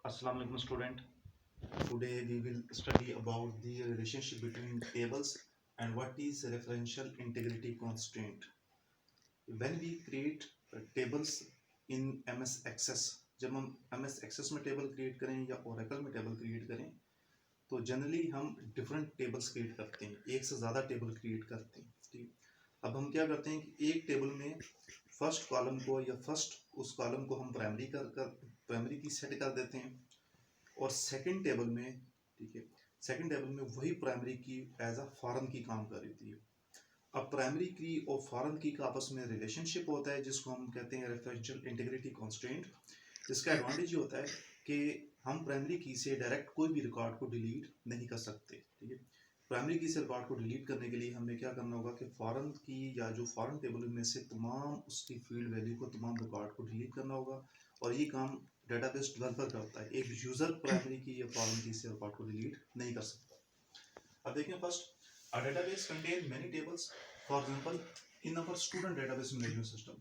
Assalamu alaikum student. Today we will study about the relationship between tables and what is referential integrity constraint. When we create tables in MS Access, जब हम MS Access में table create करें या Oracle में table create करें तो generally हम different tables create करते हैं, एक से ज़्यादा टेबल क्रिएट करते हैं। ठीक, अब हम क्या करते हैं कि एक टेबल में फर्स्ट कॉलम को या फर्स्ट उस कॉलम को हम प्राइमरी की सेट कर देते हैं और सेकंड टेबल में, ठीक है, सेकंड टेबल में वही प्राइमरी की एज अ फॉरेन की काम कर रही थी। अब प्राइमरी की और फॉरेन की का आपस में रिलेशनशिप होता है जिसको हम कहते हैं रेफरेंशियल इंटीग्रिटी कांस्टेंट। इसका एडवांटेज ये होता है कि हम प्राइमरी की से डायरेक्ट कोई भी रिकॉर्ड को डिलीट नहीं कर सकते। ठीक है, प्राइमरी की से रिकॉर्ड को डिलीट करने के लिए हमें क्या करना होगा कि फॉरेन की या जो फॉरेन टेबल में से तमाम उसकी फील्ड वैल्यू को, तमाम रिकॉर्ड को डिलीट करना होगा और ये काम डेटाबेस डेवलपर करता है। एक यूजर प्राइमरी की या फॉरेन की से रिकॉर्ड को डिलीट नहीं कर सकता। अब देखें, first a database contain many tables. For example, in our student database management system,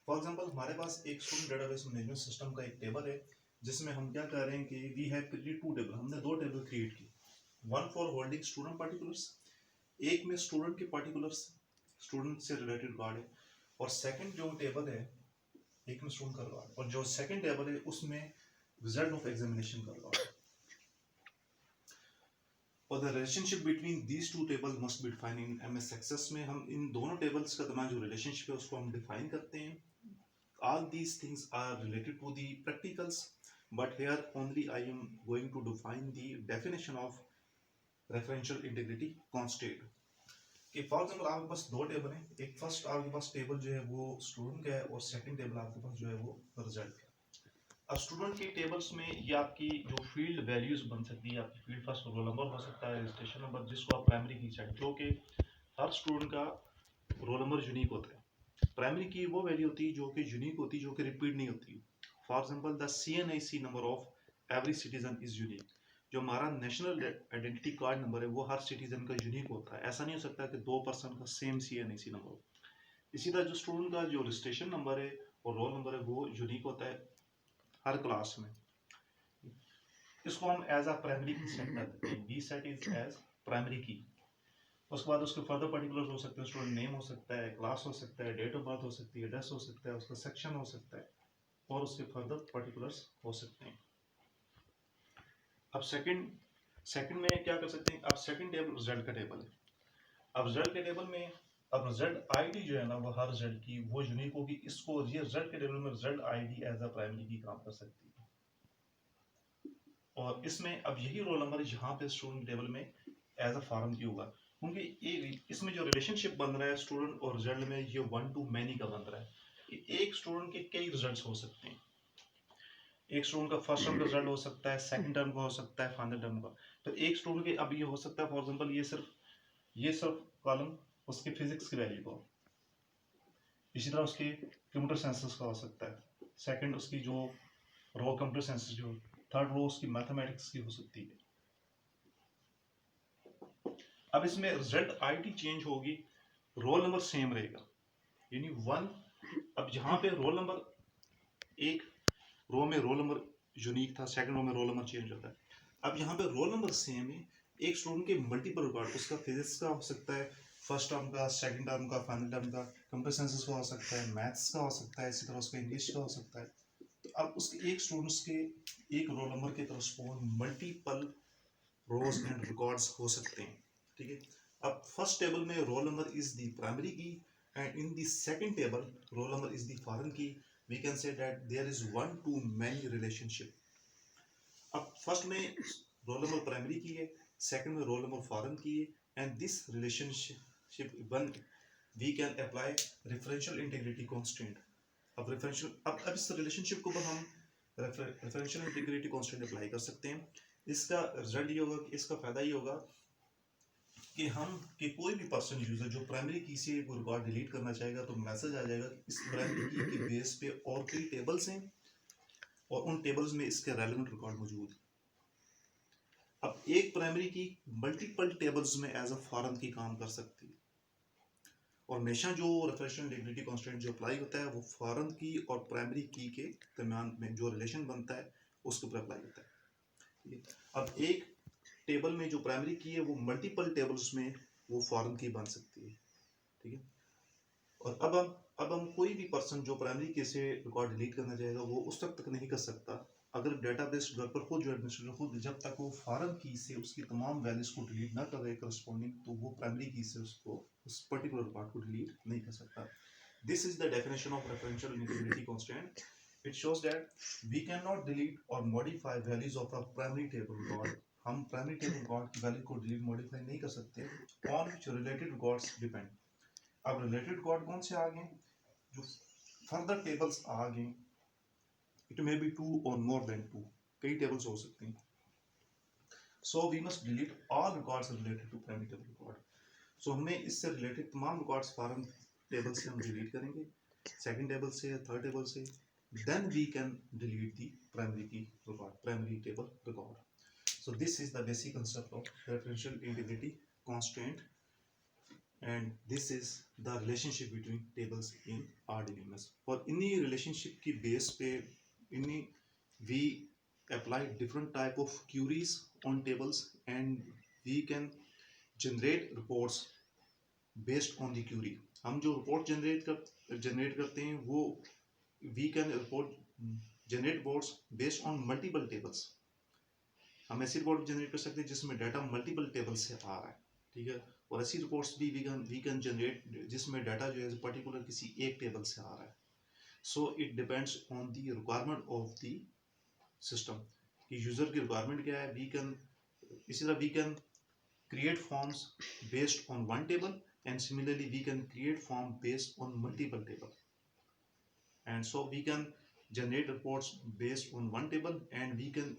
for example हमारे पास एक स्टूडेंट डेटाबेस मैनेजमेंट सिस्टम का एक टेबल है जिसमें हम क्या कर रहे हैं कि we have created two table, हमने दो टेबल क्रिएट की। One for holding student particulars, एक में स्टूडेंट के पार्टिकुलर्स, स्टूडेंट से रिलेटेड कार्ड है, और सेकंड जो टेबल है एक में स्टूडेंट का कार्ड, और जो सेकंड टेबल है उसमें रिजल्ट ऑफ एग्जामिनेशन का कार्ड। और the relationship between these two table must be defined in MS Access में हम इन दोनों टेबल्स का दरमियान जो रिलेशनशिप है उसको हम डिफाइन करते हैं। All these things are related to the practicals, but here only I am going to define the definition of referential integrity constraint. कि फॉर एग्जाम्पल आपके पास दो टेबल हैं, एक फर्स्ट आपके पास टेबल जो है वो स्टूडेंट का है और सेकंड टेबल आपके पास जो है वो रिजल्ट का है। अब स्टूडेंट की टेबल्स में ये आपकी जो फील्ड वैल्यूज बन सकती है, आपकी फील्ड फर्स्ट रोल नंबर हो सकता है, रजिस्ट्रेशन नंबर, जिसको आप प्राइमरी की सेट, जो कि हर स्टूडेंट का रोल नंबर यूनिक होता है। प्राइमरी की वो वैल्यू होती है जो कि यूनिक होती है, जो कि रिपीट नहीं होती। For example the CNIC number of every citizen is unique. जो हमारा नेशनल आइडेंटिटी कार्ड नंबर है वो हर सिटीजन का यूनिक होता है। ऐसा नहीं हो सकता कि दो पर्सन का सेम CNIC नंबर हो। इसी तरह जो स्टूडेंट का जो रजिस्ट्रेशन नंबर है और रोल नंबर है वो यूनिक होता है हर क्लास में। इसको हम as a primary key set कर देते हैं, B set is as primary key. उसके बाद उसके फर्दर पर्टिकुलर्स हो सकते हैं, स्टूडेंट नेम हो सकता है, क्लास हो सकता है, डेट ऑफ बर्थ हो सकती है, एड्रेस हो सकता है, उसका सेक्शन हो सकता है, और उसके फर्दर पर्टिकुलर्स हो सकते हैं। अब सेकंड सेकंड में क्या कर सकते हैं, अब सेकंड टेबल रिजल्ट का टेबल है। अब रिजल्ट के टेबल में अब रिजल्ट आईडी जो है ना वो हर रिजल्ट की वो यूनिक होगी। इसको ये रिजल्ट के टेबल में result ID as a primary key काम कर सकती है। और इसमें अब यही रोल नंबर यहाँ पे स्टूडेंट टेबल में एज अ फॉरम की होगा, क्योंकि ये इसमें जो रिलेशनशिप बन रहा है स्टूडेंट और रिजल्ट में ये वन टू मैनी का बन रहा है कि एक स्टूडेंट के कई रिजल्ट्स हो सकते हैं। एक स्टूडेंट का फर्स्ट टर्म का रिजल्ट हो सकता है, सेकंड टर्म का हो सकता है, फाइनल टर्म का। तो एक स्टूडेंट के अब ये हो सकता है फॉर एग्जांपल ये सिर्फ कॉलम उसके फिजिक्स की वैल्यू का हो, इसी तरह उसके कंप्यूटर साइंसेस का हो सकता है, सेकंड उसकी जो रो कंप्यूटर साइंसेस जो, थर्ड रो उसकी मैथमेटिक्स की हो सकती है। अब इसमें रिजल्ट आईडी चेंज होगी, रोल नंबर सेम रहेगा, यानी वन। अब यहाँ पे रोल नंबर एक रो में रोल नंबर यूनिक था, सेकंड रो में रोल नंबर चेंज होता है। अब यहाँ पे रोल नंबर सेम है, एक स्टूडेंट के मल्टीपल रिकॉर्ड, उसका फिजिक्स का हो सकता है, फर्स्ट टर्म का, सेकंड टर्म का, फाइनल टर्म का, कंप्यूटर साइंसेस का हो सकता है, मैथ्स का हो सकता है, इसी तरह उसका इंग्लिश का हो सकता है। तो अब उसके एक स्टूडेंट्स के एक रोल नंबर के correspond multiple rows and records हो सकते हैं। ठीक है, अब फर्स्ट टेबल में roll number is the primary key and in the second table roll number is the foreign key. We can say that there is one to many relationship. अब first में roll number primary key है, second में roll number foreign key है, and this relationship one we can apply referential integrity constant. अब इस relationship को हम referential integrity constant apply कर सकते हैं। इसका रिजल्ट ये होगा कि इसका फायदा ये होगा कि कोई भी पर्सन यूजर जो प्राइमरी की से कोई रिकॉर्ड डिलीट करना चाहेगा तो मैसेज आ जाएगा कि इस प्राइमरी की के बेस पे और कई टेबल्स हैं और उन टेबल्स में इसके रेलेवेंट रिकॉर्ड मौजूद है। अब एक प्राइमरी की मल्टीपल टेबल्स में एज अ फॉरेन की काम कर सकती है, और हमेशा जो रेफरेंशियल इंटीग्रिटी कांस्टेंट जो अप्लाई होता है वो फॉरेन की और प्राइमरी की के दरमियान में जो रिलेशन बनता है उसके ऊपर अप्लाई होता है। ठीक है, अब एक टेबल में जो प्राइमरी की है वो मल्टीपल टेबल्स में वो फॉरेन की बन सकती है। ठीक है, और अब हम कोई भी पर्सन जो प्राइमरी की से रिकॉर्ड डिलीट करना चाहेगा वो उस तक नहीं कर सकता अगर डेटाबेस डेवलपर खुद जो एडमिनिस्ट्रेटर खुद जब तक वो फॉरेन की से उसकी तमाम वैल्यूज को डिलीट ना कर रहे करस्पॉन्डिंग, तो वो प्राइमरी की से उसको उस पर्टिकुलर रिकॉर्ड को डिलीट नहीं कर सकता। This is the definition of referential integrity constraint. It shows that we cannot delete or modify values of a primary table record. हम primary table record की वैल्यू को डिलीट मॉडिफाई नहीं कर सकते on which related records depend. अब related record कौन से आ गए, जो further tables आ गए, it may be two or more than two, कई tables हो सकते हैं. So we must delete all records related to primary table record. So हमें इससे related तमाम records foreign table से हम delete करेंगे, second table से, third table से, then we can delete the primary key record, primary table record. So this is the basic concept of referential integrity constraint, and this is the relationship between tables in RDBMS. और इन्हीं relationship की base पे इन्हीं we apply different type of queries on tables, and we can generate reports based on the query. हम जो report generate करते हैं वो we can report generate reports based on multiple tables. हम ऐसी रिपोर्ट जनरेट कर सकते हैं जिसमें डाटा मल्टीपल टेबल से आ रहा है। ठीक है, और ऐसी रिपोर्ट्स भी वी कैन जनरेट जिसमें डाटा जो है पर्टिकुलर किसी एक टेबल से आ रहा है। So it depends on the requirement of the system कि यूजर की रिक्वायरमेंट क्या है। वी कैन इसी तरह we can create forms based on one table, and similarly we can create form based on multiple table, and so we can generate reports based on one table, and we can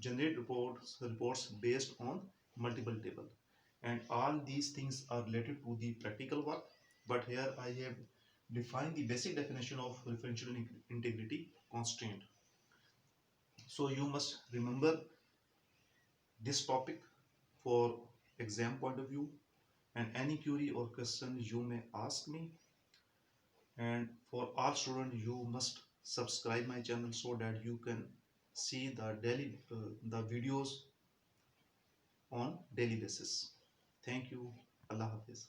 generate reports based on multiple table, and all these things are related to the practical work. But here I have defined the basic definition of referential integrity constraint. So you must remember this topic for exam point of view, and any query or question you may ask me. And for all students, you must subscribe my channel so that you can see the videos on daily basis. Thank you. Allah Hafiz.